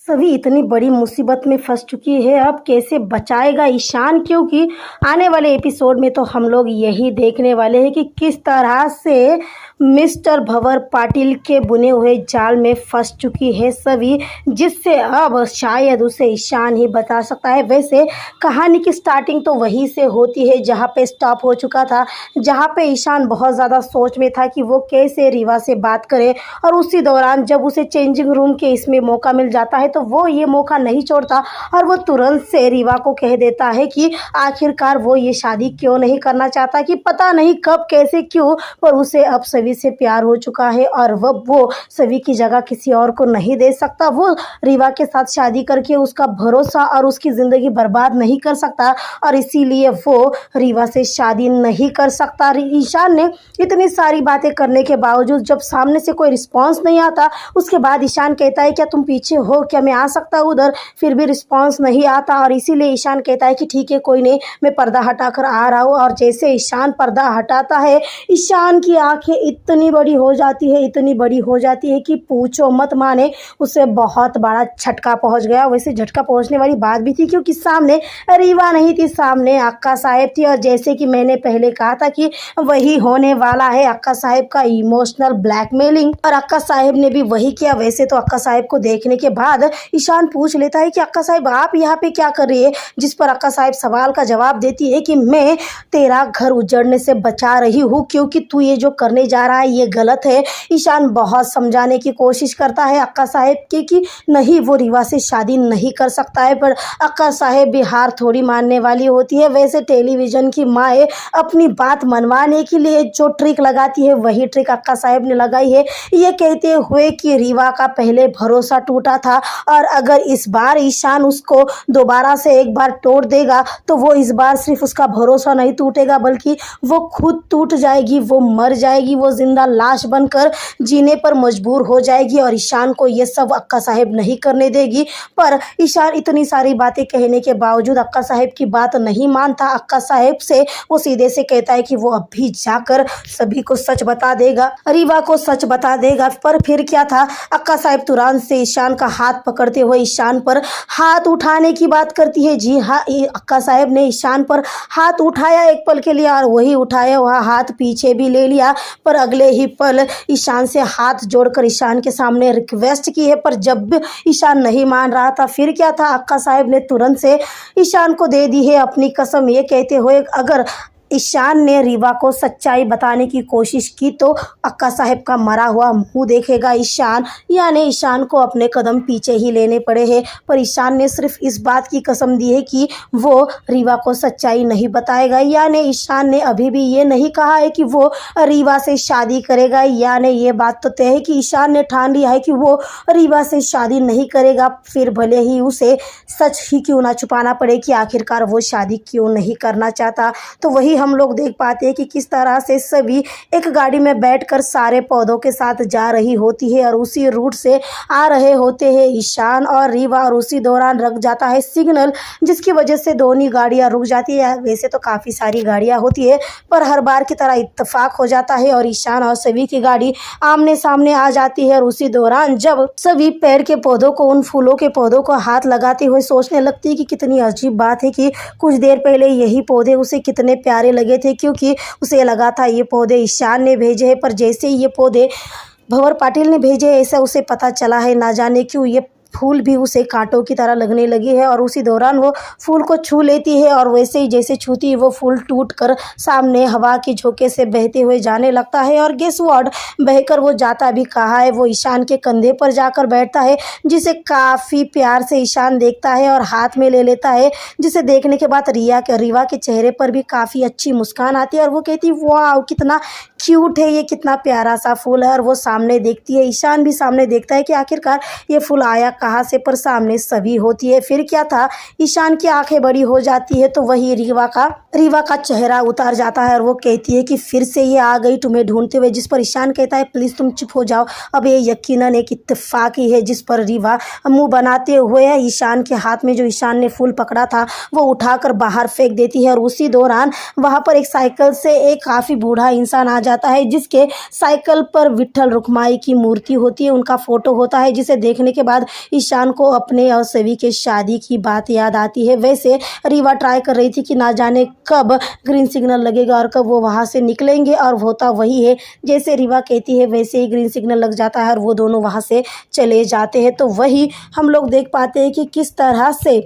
सभी इतनी बड़ी मुसीबत में फंस चुकी है। अब कैसे बचाएगा ईशान, क्योंकि आने वाले एपिसोड में तो हम लोग यही देखने वाले हैं कि किस तरह से मिस्टर भंवर पाटिल के बुने हुए जाल में फंस चुकी है सभी, जिससे अब शायद उसे ईशान ही बता सकता है। वैसे कहानी की स्टार्टिंग तो वहीं से होती है जहाँ पे स्टॉप हो चुका था, जहाँ पे ईशान बहुत ज़्यादा सोच में था कि वो कैसे रीवा से बात करे। और उसी दौरान जब उसे चेंजिंग रूम के इसमें मौका मिल जाता है तो वो ये मौका नहीं छोड़ता और वो तुरंत से रीवा को कह देता है कि आखिरकार वो ये शादी क्यों नहीं करना चाहता, कि पता नहीं कब कैसे क्यों, पर उसे अब सभी से प्यार हो चुका है और वो सभी की जगह किसी और को नहीं दे सकता। वो रीवा के साथ शादी करके उसका भरोसा और उसकी ज़िंदगी बर्बाद नहीं कर सकता और इसीलिए वो रीवा से शादी नहीं कर सकता। ईशान ने इतनी सारी बातें करने के बावजूद जब सामने से कोई रिस्पॉन्स नहीं आता, उसके बाद ईशान कहता है क्या तुम पीछे हो, क्या मैं आ सकता हूँ उधर, फिर भी रिस्पॉन्स नहीं आता और इसीलिए ईशान कहता है कि ठीक है कोई नहीं, मैं पर्दा हटाकर आ रहा हूँ। और जैसे ईशान पर्दा हटाता है, ईशान की आंखें इतनी बड़ी हो जाती है, इतनी बड़ी हो जाती है कि पूछो मत। माने उसे बहुत बड़ा झटका पहुंच गया। वैसे झटका पहुंचने वाली बात भी थी क्योंकि सामने रीवा नहीं थी, सामने अक्का साहेब थी। और जैसे कि मैंने पहले कहा था कि वही होने वाला है अक्का साहेब का इमोशनल ब्लैकमेलिंग, और अक्का साहेब ने भी वही किया। वैसे तो अक्का साहेब को देखने के बाद ईशान पूछ लेता है कि अक्का साहेब आप यहाँ पे क्या कर रही है, जिस पर अक्का साहेब सवाल का जवाब देती है कि मैं तेरा घर उजड़ने से बचा रही हूँ क्योंकि तू ये जो करने जा रहा है ये गलत है। ईशान बहुत समझाने की कोशिश करता है अक्का साहेब की कि नहीं, वो रीवा से शादी नहीं कर सकता है, पर अक्का साहेब भी हार थोड़ी मानने वाली होती है। वैसे टेलीविजन की माएँ अपनी बात मनवाने के लिए जो ट्रिक लगाती है वही ट्रिक अक्का साहेब ने लगाई है, ये कहते हुए कि रीवा का पहले भरोसा टूटा था और अगर इस बार ईशान उसको दोबारा से एक बार तोड़ देगा तो वो इस बार सिर्फ उसका भरोसा नहीं टूटेगा बल्कि वो खुद टूट जाएगी, वो मर जाएगी, वो जिंदा लाश बनकर जीने पर मजबूर हो जाएगी। और ईशान को ये सब अक्का साहेब नहीं करने देगी। पर ईशान इतनी सारी बातें कहने के बावजूद अक्का साहेब की बात नहीं मानता। अक्का साहेब से वो सीधे से कहता है कि वो अभी जाकर सभी को सच बता देगा, रीवा को सच बता देगा। पर फिर क्या था, अक्का साहेब तुरंत से ईशान का हाथ पकड़ते हुए ईशान पर हाथ उठाने की बात करती है। जी हाँ, अक्का साहेब ने ईशान पर हाथ उठाया एक पल के लिए और वही उठाया हुआ हाथ पीछे भी ले लिया। पर अगले ही पल ईशान से हाथ जोड़कर ईशान के सामने रिक्वेस्ट की है। पर जब ईशान नहीं मान रहा था, फिर क्या था, अक्का साहेब ने तुरंत से ईशान को दे दी है अपनी कसम, ये कहते हुए अगर ईशान ने रीवा को सच्चाई बताने की कोशिश की तो अक्का साहेब का मरा हुआ मुंह देखेगा ईशान, यानी ईशान को अपने कदम पीछे ही लेने पड़े हैं। पर ईशान ने सिर्फ इस बात की कसम दी है कि वो रीवा को सच्चाई नहीं बताएगा, यानी ईशान ने अभी भी ये नहीं कहा है कि वो रीवा से शादी करेगा। यानी ये बात तो तय है कि ईशान ने ठान लिया है कि वो रीवा से शादी नहीं करेगा, फिर भले ही उसे सच ही क्यों ना छुपाना पड़े कि आखिरकार वो शादी क्यों नहीं करना चाहता। तो वही हम लोग देख पाते हैं कि किस तरह से सभी एक गाड़ी में बैठकर सारे पौधों के साथ जा रही होती है और उसी रूट से आ रहे होते हैं ईशान और रीवा। और उसी दौरान रुक जाता है सिग्नल, जिसकी वजह से दोनों गाड़ियां रुक जाती है। वैसे तो काफ़ी सारी गाड़ियां होती है पर हर बार की तरह इत्तेफाक हो जाता है और ईशान और सभी की गाड़ी आमने सामने आ जाती है। और उसी दौरान जब सभी पेड़ के पौधों को, उन फूलों के पौधों को हाथ लगाते हुए सोचने लगती है कि कितनी अजीब बात है कि कुछ देर पहले यही पौधे उसे कितने प्यारे लगे थे, क्योंकि उसे लगा था ये पौधे ईशान ने भेजे हैं। पर जैसे ही ये पौधे भंवर पाटिल ने भेजे ऐसा उसे पता चला है, ना जाने क्यों ये फूल भी उसे कांटों की तरह लगने लगी है। और उसी दौरान वो फूल को छू लेती है और वैसे ही जैसे छूती है वो फूल टूट कर सामने हवा के झोंके से बहते हुए जाने लगता है। और गेस व्हाट, बहकर वो जाता भी कहाँ है, वो ईशान के कंधे पर जाकर बैठता है, जिसे काफ़ी प्यार से ईशान देखता है और हाथ में ले लेता है, जिसे देखने के बाद रीवा के चेहरे पर भी काफ़ी अच्छी मुस्कान आती है और वो कहती है वाह कितना क्यूट है ये, कितना प्यारा सा फूल है। और वो सामने देखती है, ईशान भी सामने देखता है कि आखिरकार ये फूल आया कहाँ से, पर सामने सभी होती है। फिर क्या था, ईशान की आंखें बड़ी हो जाती है तो वही रीवा का चेहरा उतार जाता है और वो कहती है कि फिर से ये आ गई तुम्हें ढूंढते हुए, जिस पर ईशान कहता है प्लीज़ तुम चुप हो जाओ, अब ये यकीनन एक इत्तेफाक ही है। जिस पर रीवा मुंह बनाते हुए ईशान के हाथ में जो ईशान ने फूल पकड़ा था वो उठाकर बाहर फेंक देती है। और उसी दौरान वहाँ पर एक साइकिल से एक काफ़ी बूढ़ा इंसान आ जाता है, जिसके साइकिल पर विट्ठल रुक्माई की मूर्ति होती है, उनका फ़ोटो होता है, जिसे देखने के बाद ईशान को अपने और सवी के शादी की बात याद आती है। वैसे रीवा ट्राई कर रही थी कि ना जाने कब ग्रीन सिग्नल लगेगा और कब वो वहाँ से निकलेंगे, और होता वही है जैसे रीवा कहती है वैसे ही ग्रीन सिग्नल लग जाता है और वो दोनों वहाँ से चले जाते हैं। तो वही हम लोग देख पाते हैं कि किस तरह से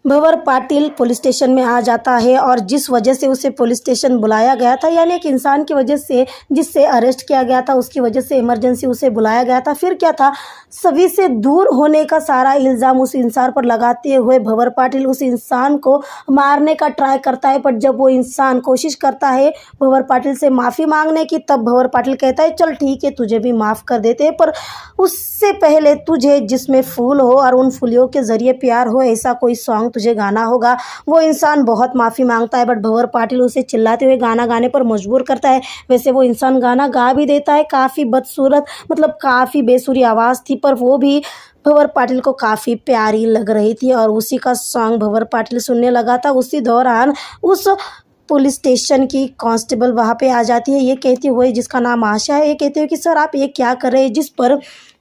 भंवर पाटिल पुलिस स्टेशन में आ जाता है, और जिस वजह से उसे पुलिस स्टेशन बुलाया गया था, यानी एक इंसान की वजह से जिससे अरेस्ट किया गया था, उसकी वजह से इमरजेंसी उसे बुलाया गया था। फिर क्या था, सभी से दूर होने का सारा इल्ज़ाम उस इंसान पर लगाते हुए भंवर पाटिल उस इंसान को मारने का ट्राई करता है। पर जब वो इंसान कोशिश करता है भंवर पाटिल से माफ़ी मांगने की, तब भंवर पाटिल कहता है चल ठीक है तुझे भी माफ़ कर देते हैं, पर उससे पहले तुझे जिसमें फूल हो और उन फूलों के ज़रिए प्यार हो ऐसा कोई सॉन्ग तुझे गाना होगा। वो इंसान बहुत माफ़ी मांगता है, बट भंवर पाटिल उसे चिल्लाते हुए गाना गाने पर मजबूर करता है। वैसे वो इंसान गाना गा भी देता है, काफ़ी बदसूरत मतलब काफ़ी बेसुरी आवाज़ थी, पर वो भी भंवर पाटिल को काफ़ी प्यारी लग रही थी और उसी का सॉन्ग भंवर पाटिल सुनने लगा था। उसी दौरान उस पुलिस स्टेशन की कांस्टेबल वहाँ पे आ जाती है, ये कहती हुए, जिसका नाम आशा है, ये कहते हुए कि सर आप ये क्या कर रहे हैं, जिस पर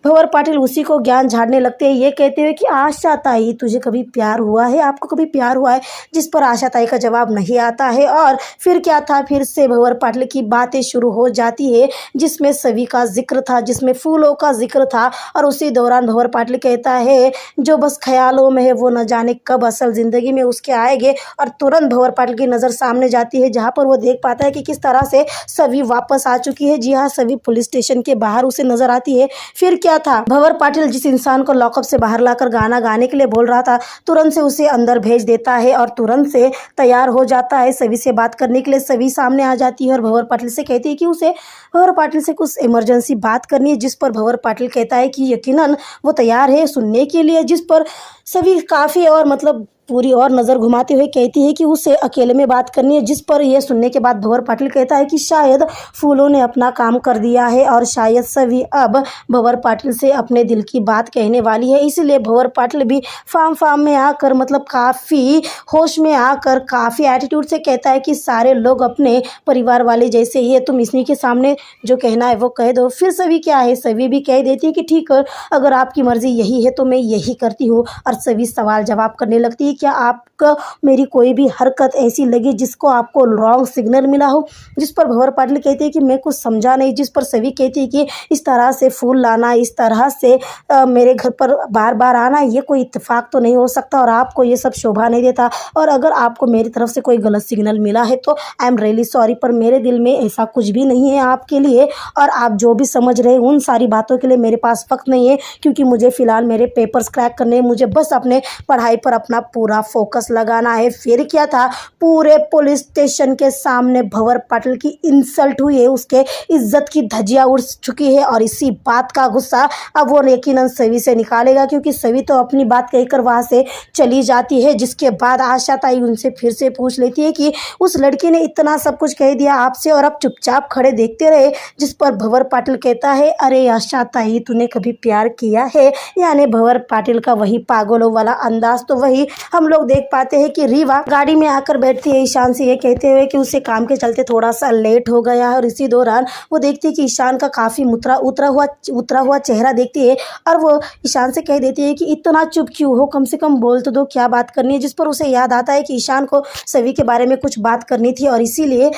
भंवर पाटिल उसी को ज्ञान झाड़ने लगते हैं, ये कहते हुए कि आशा ताई तुझे कभी प्यार हुआ है, आपको कभी प्यार हुआ है, जिस पर आशा ताई का जवाब नहीं आता है। और फिर क्या था, फिर से भंवर पाटिल की बातें शुरू हो जाती है, जिसमें सभी का जिक्र था, जिसमें फूलों का जिक्र था, और उसी दौरान भंवर पाटिल कहता है जो बस ख्यालों में है वो न जाने कब असल ज़िंदगी में उसके आएंगे। और तुरंत भंवर पाटिल की नज़र सामने जाती है, जहाँ पर वो देख पाता है कि किस तरह से सभी वापस आ चुकी है। जी हाँ, सभी पुलिस स्टेशन के बाहर उसे नजर आती है। फिर क्या था, भंवर पाटिल जिस इंसान को लॉकअप से बाहर लाकर गाना गाने के लिए बोल रहा था, तुरंत से उसे अंदर भेज देता है और तुरंत से तैयार हो जाता है सभी से बात करने के लिए। सभी सामने आ जाती है और भंवर पाटिल से कहती है कि उसे भंवर पाटिल से कुछ इमरजेंसी बात करनी है, जिस पर भंवर पाटिल कहता है कि यकीनन वो तैयार है सुनने के लिए। जिस पर सभी काफ़ी और मतलब पूरी और नज़र घुमाते हुए कहती है कि उसे अकेले में बात करनी है, जिस पर यह सुनने के बाद भंवर पाटिल कहता है कि शायद फूलों ने अपना काम कर दिया है और शायद सभी अब भंवर पाटिल से अपने दिल की बात कहने वाली है। इसलिए भंवर पाटिल भी फार्म में आकर मतलब काफ़ी होश में आकर काफ़ी एटीट्यूड से कहता है कि सारे लोग अपने परिवार वाले जैसे ही है, तुम इसी के सामने जो कहना है वो कह दो। फिर सभी क्या है, सभी भी कह देती है कि ठीक है, अगर आपकी मर्ज़ी यही है तो मैं यही करती हूँ। और सभी सवाल जवाब करने लगती है, क्या आपको मेरी कोई भी हरकत ऐसी लगी जिसको आपको रॉन्ग सिग्नल मिला हो, जिस पर भंवर पाटिल कहती है कि मैं कुछ समझा नहीं। जिस पर सभी कहती है कि इस तरह से फूल लाना, इस तरह से मेरे घर पर बार बार आना, ये कोई इत्तेफाक तो नहीं हो सकता और आपको ये सब शोभा नहीं देता, और अगर आपको मेरी तरफ से कोई गलत सिग्नल मिला है तो आई एम रियली सॉरी, पर मेरे दिल में ऐसा कुछ भी नहीं है आपके लिए, और आप जो भी समझ रहे हैं उन सारी बातों के लिए मेरे पास वक्त नहीं है, क्योंकि मुझे फ़िलहाल मेरे पेपर्स क्रैक करने हैं, मुझे बस अपने पढ़ाई पर अपना पूरा फोकस लगाना है। फिर क्या था, पूरे पुलिस स्टेशन के सामने भंवर पाटिल की इंसल्ट हुई है, उसके इज्जत की धज्जियां उड़ चुकी है, और इसी बात का गुस्सा अब वो यकीनन सभी से निकालेगा, क्योंकि सभी तो अपनी बात कहकर वहां से चली जाती है। जिसके बाद आशा ताई उनसे फिर से पूछ लेती है कि उस लड़की ने इतना सब कुछ कह दिया आपसे और अब चुपचाप खड़े देखते रहे, जिस पर भंवर पाटिल कहता है अरे आशा ताई तूने कभी प्यार किया है, यानी भंवर पाटिल का वही पागलों वाला अंदाज। तो वही हम लोग देख पाते हैं कि रीवा गाड़ी में आकर बैठती है ईशान से, ये कहते हुए कि उसे काम के चलते थोड़ा सा लेट हो गया है, और इसी दौरान वो देखती है कि ईशान का काफ़ी उतरा हुआ चेहरा देखती है, और वो ईशान से कह देती है कि इतना चुप क्यों हो, कम से कम बोल तो दो क्या बात करनी है। जिस पर उसे याद आता है कि ईशान को सभी के बारे में कुछ बात करनी थी, और इसीलिए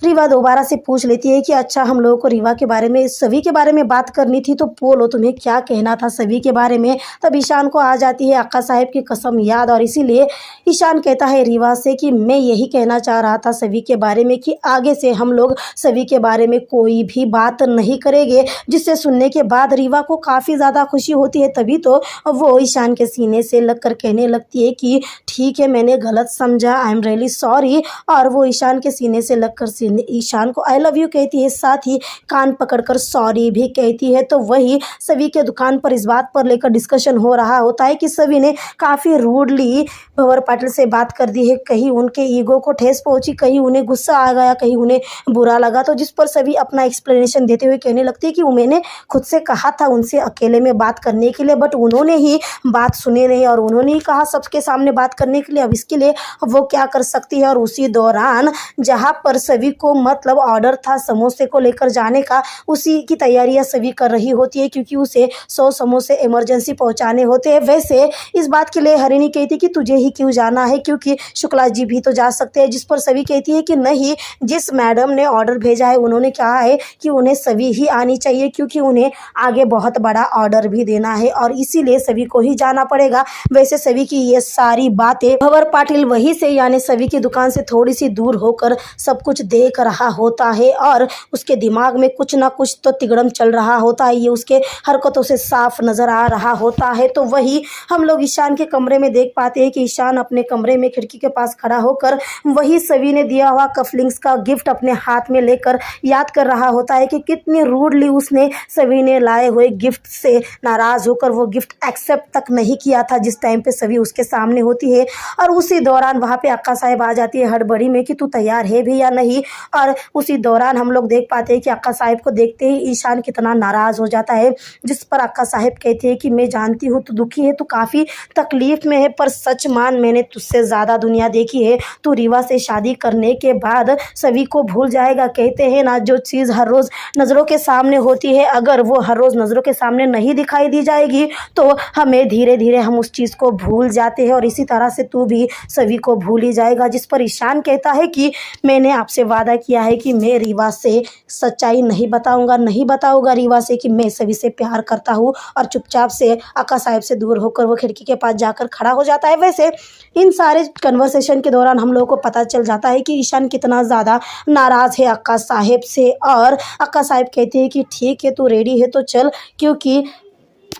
रीवा दोबारा से पूछ लेती है कि अच्छा हम लोगों को रीवा के बारे में सभी के बारे में बात करनी थी, तो बोलो तुम्हें क्या कहना था सभी के बारे में। तब ईशान को आ जाती है अक्का साहब की कसम याद, और इसीलिए ईशान कहता है रीवा से कि मैं यही कहना चाह रहा था सभी के बारे में कि आगे से हम लोग सभी के बारे में कोई भी बात नहीं करेंगे। जिससे सुनने के बाद रीवा को काफ़ी ज़्यादा खुशी होती है, तभी तो वो ईशान के सीने से लग कर कहने लगती है कि ठीक है मैंने गलत समझा, आई एम रियली सॉरी, और वो ईशान के सीने से लग कर ईशान को आई लव यू कहती है, साथ ही कान पकड़कर सॉरी भी कहती है। तो वही सभी के दुकान पर इस बात पर लेकर डिस्कशन हो रहा होता है कि सभी ने काफ़ी रूडली भंवर पाटिल से बात कर दी है, कहीं उनके ईगो को ठेस पहुंची, कहीं उन्हें गुस्सा आ गया, कहीं उन्हें बुरा लगा। तो जिस पर सभी अपना एक्सप्लेनेशन देते हुए कहने लगती है कि मैंने खुद से कहा था उनसे अकेले में बात करने के लिए, बट उन्होंने ही बात सुनी नहीं और उन्होंने ही कहा सबके सामने बात करने के लिए अब इसके लिए वो क्या कर सकती है। और उसी दौरान जहाँ पर सभी को मतलब ऑर्डर था समोसे को लेकर जाने का, उसी की तैयारियां सभी कर रही होती है क्योंकि उसे 100 समोसे इमरजेंसी पहुंचाने होते हैं। वैसे इस बात के लिए हरिणी कहती कि तुझे ही क्यों जाना है, क्योंकि शुक्ला जी भी तो जा सकते हैं। जिस पर सभी कहती है कि नहीं, जिस मैडम ने ऑर्डर भेजा है उन्होंने कहा है कि उन्हें सभी ही आनी चाहिए क्योंकि उन्हें आगे बहुत बड़ा ऑर्डर भी देना है और इसीलिए सभी को ही जाना पड़ेगा। वैसे सभी की ये सारी बातें भंवर पाटिल वहीं से यानी सभी की दुकान से थोड़ी सी दूर होकर सब कुछ देख रहा होता है और उसके दिमाग में कुछ ना कुछ तो तिगड़म चल रहा होता है। ये उसके हरकतों से साफ नजर आ रहा होता है। तो वही हम लोग ईशान के कमरे में देख पाते हैं कि ईशान अपने कमरे में खिड़की के पास खड़ा होकर वही सभी ने दिया हुआ कफलिंग्स का गिफ्ट अपने हाथ में लेकर याद कर रहा होता है कि कितनी रूडली उसने सभी ने लाए हुए गिफ्ट से नाराज होकर वो गिफ्ट एक्सेप्ट तक नहीं किया था जिस टाइम पे सभी उसके सामने होती है। और उसी दौरान वहाँ पे अक्का साहब आ जाती है हड़बड़ी में कि तू तैयार है भी या नहीं। और उसी दौरान हम लोग देख पाते हैं कि अक्का साहब को देखते ही ईशान कितना नाराज़ हो जाता है, जिस पर अक्का साहब कहते हैं कि मैं जानती हूँ तू दुखी है, तू काफ़ी तकलीफ़ में है, पर सच मान मैंने तुझसे ज़्यादा दुनिया देखी है। तू रीवा से शादी करने के बाद सभी को भूल जाएगा। कहते हैं ना, जो चीज़ हर रोज़ नज़रों के सामने होती है अगर वो हर रोज़ नज़रों के सामने नहीं दिखाई दी जाएगी तो हमें धीरे धीरे हम उस चीज़ को भूल जाते हैं और इसी तरह से तू भी सभी को भूल ही जाएगा। जिस पर ईशान कहता है कि मैंने आपसे वादा किया है कि मैं रीवा से सच्चाई नहीं बताऊंगा रीवा से कि मैं सभी से प्यार करता हूँ। और चुपचाप से अक्का साहब से दूर होकर वो खिड़की के पास जाकर खड़ा हो जाता है। वैसे इन सारे कन्वर्सेशन के दौरान हम लोगों को पता चल जाता है कि ईशान कितना ज़्यादा नाराज़ है अक्का साहब से। और अक्का साहब कहते हैं कि ठीक है, तू रेडी है तो चल, क्योंकि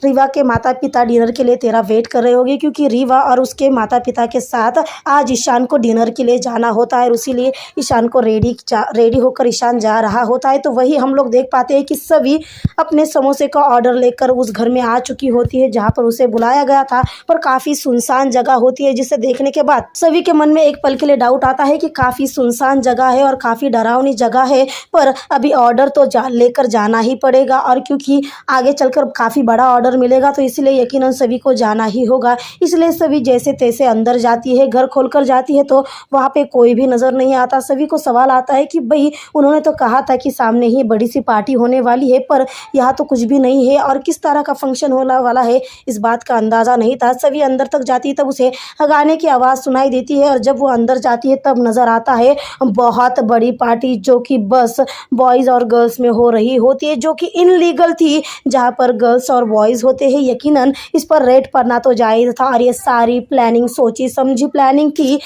रीवा के माता पिता डिनर के लिए तेरा वेट कर रहे होंगे, क्योंकि रीवा और उसके माता पिता के साथ आज ईशान को डिनर के लिए जाना होता है और इसीलिए ईशान को रेडी होकर ईशान जा रहा होता है। तो वही हम लोग देख पाते हैं कि सभी अपने समोसे का ऑर्डर लेकर उस घर में आ चुकी होती है जहाँ पर उसे बुलाया गया था, पर काफ़ी सुनसान जगह होती है, जिसे देखने के बाद सभी के मन में एक पल के लिए डाउट आता है कि काफ़ी सुनसान जगह है और काफ़ी डरावनी जगह है, पर अभी ऑर्डर तो लेकर जाना ही पड़ेगा। और क्योंकि आगे चलकर काफ़ी बड़ा ऑर्डर मिलेगा तो इसलिए यकीनन सभी को जाना ही होगा। इसलिए सभी जैसे तैसे अंदर जाती है, घर खोलकर जाती है तो वहाँ पे कोई भी नज़र नहीं आता। सभी को सवाल आता है कि भाई उन्होंने तो कहा था कि सामने ही बड़ी सी पार्टी होने वाली है, पर यहाँ तो कुछ भी नहीं है और किस तरह का फंक्शन होने वाला है इस बात का अंदाज़ा नहीं था। सभी अंदर तक जाती है तब उसे गाने की आवाज़ सुनाई देती है और जब वो अंदर जाती है तब नज़र आता है बहुत बड़ी पार्टी जो कि बस बॉयज़ और गर्ल्स में हो रही होती है, जो कि इनलीगल थी। जहाँ पर गर्ल्स और बॉयज़ होते हैं यकीनन इस पर रेड पड़ना तो जायज़ था और ये सारी प्लानिंग सोची समझी प्लानिंग थी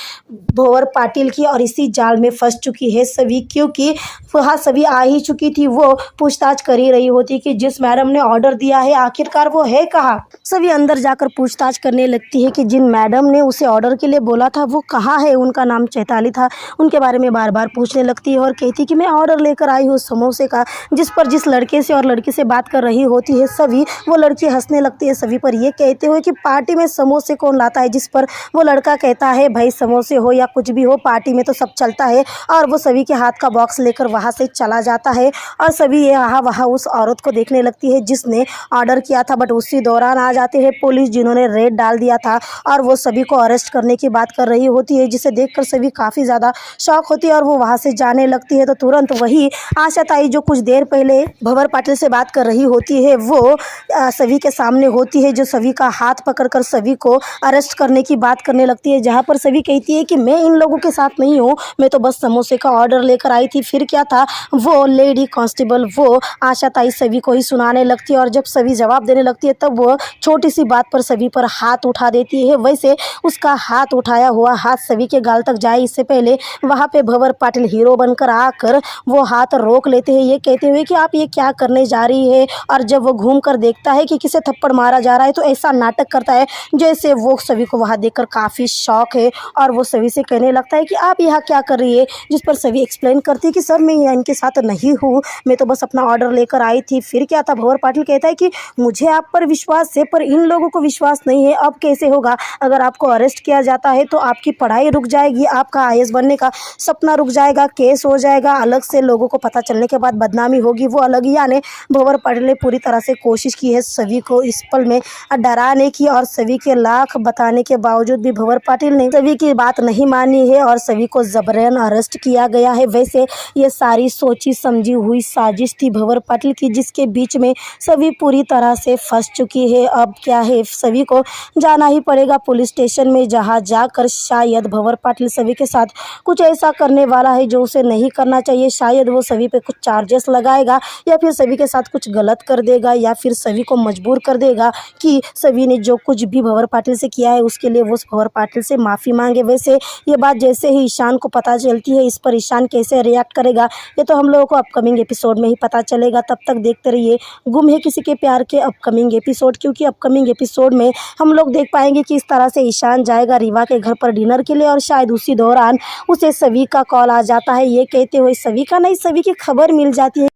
भंवर पाटिल की और इसी जाल में फंस चुकी है सभी, क्योंकि वहाँ सभी आ ही चुकी थी। वो पूछताछ कर ही रही होती कि जिस मैडम ने ऑर्डर दिया है आखिरकार वो है कहाँ। सभी अंदर जाकर पूछताछ करने लगती है कि जिन मैडम ने उसे ऑर्डर के लिए बोला था वो कहाँ है। उनका नाम चैताली था। उनके बारे में बार बार पूछने लगती है और कहती कि मैं ऑर्डर लेकर आई हूँ समोसे का। जिस पर जिस लड़के से और लड़की से बात कर रही होती है सभी, वो लड़की हंसने लगती है सभी पर, ये कहते हुए कि पार्टी में समोसे कौन लाता है। जिस पर वो लड़का कहता है भाई समोसे हो या कुछ भी हो पार्टी में तो सब चलता है। और वो सभी के हाथ का बॉक्स लेकर वहाँ से चला जाता है और सभी यहाँ वहाँ उस औरत को देखने लगती है जिसने ऑर्डर किया था। बट उसी दौरान आ जाते हैं पुलिस जिन्होंने रेड डाल दिया था और वो सभी को अरेस्ट करने की बात कर रही होती है, जिसे देखकर सभी काफ़ी ज़्यादा शॉक होती है और वो वहाँ से जाने लगती है। तो तुरंत वही आशा ताई जो कुछ देर पहले भंवर पाटिल से बात कर रही होती है वो सभी के सामने होती है, जो सभी का हाथ पकड़कर सभी को अरेस्ट करने की बात करने लगती है। जहाँ पर सभी कहती है कि मैं इन लोगों के साथ नहीं हूँ, मैं तो बस समोसे का ऑर्डर लेकर आई थी। फिर क्या था, वो लेडी कांस्टेबल वो आशा ताई सभी को ही सुनाने लगती है और जब सभी जवाब देने लगती है तब वो छोटी सी बात पर सभी पर हाथ उठा देती है। वैसे उसका हाथ उठाया हुआ हाथ सभी के गाल तक जाए इससे पहले वहाँ पे भंवर पाटिल हीरो बनकर आकर वो हाथ रोक लेते हैं, ये कहते हुए कि आप ये क्या करने जा रही है। और जब वो घूम कर देखता है कि किसे थप्पड़ मारा जा रहा है तो ऐसा नाटक करता है जैसे वो सभी को वहाँ देखकर काफ़ी शौक है और वो सभी से कहने लगता है कि आप यहाँ क्या कर रही है। जिस पर सभी एक्सप्लेन करती है कि सर मैं यहाँ इनके साथ नहीं हूँ, मैं तो बस अपना ऑर्डर लेकर आई थी। फिर क्या था, भंवर पाटिल कहता है कि मुझे आप पर विश्वास है पर इन लोगों को विश्वास नहीं है। अब कैसे होगा, अगर आपको अरेस्ट किया जाता है तो आपकी पढ़ाई रुक जाएगी, आपका IAS बनने का सपना रुक जाएगा, केस हो जाएगा, अलग से लोगों को पता चलने के बाद बदनामी होगी वो अलग ही। यानी भंवर पाटिल ने पूरी तरह से कोशिश की है सभी सभी को इस पल में डराने की और सभी के लाख बताने के बावजूद भी भंवर पाटिल ने सभी की बात नहीं मानी है और सभी को जबरन अरेस्ट किया गया है। वैसे ये सारी सोची समझी हुई साजिश थी भंवर पाटिल की, जिसके बीच में सभी पूरी तरह से फंस चुकी है। अब क्या है, सभी को जाना ही पड़ेगा पुलिस स्टेशन में, जहां जाकर शायद भंवर पाटिल सभी के साथ कुछ ऐसा करने वाला है जो उसे नहीं करना चाहिए। शायद वो सभी पे कुछ चार्जेस लगाएगा या फिर सभी के साथ कुछ गलत कर देगा या फिर सभी को मजबूर कर देगा कि सभी ने जो कुछ भी भंवर पाटिल से किया है उसके लिए वो भंवर पाटिल से माफ़ी मांगे। वैसे ये बात जैसे ही ईशान को पता चलती है, इस पर ईशान कैसे रिएक्ट करेगा ये तो हम लोगों को अपकमिंग एपिसोड में ही पता चलेगा। तब तक देखते रहिए गुम है किसी के प्यार के अपकमिंग एपिसोड, क्योंकि अपकमिंग एपिसोड में हम लोग देख पाएंगे कि इस तरह से ईशान जाएगा रीवा के घर पर डिनर के लिए और शायद उसी दौरान उसे सभी का कॉल आ जाता है। ये कहते हुए सभी का नहीं, सभी की खबर मिल जाती है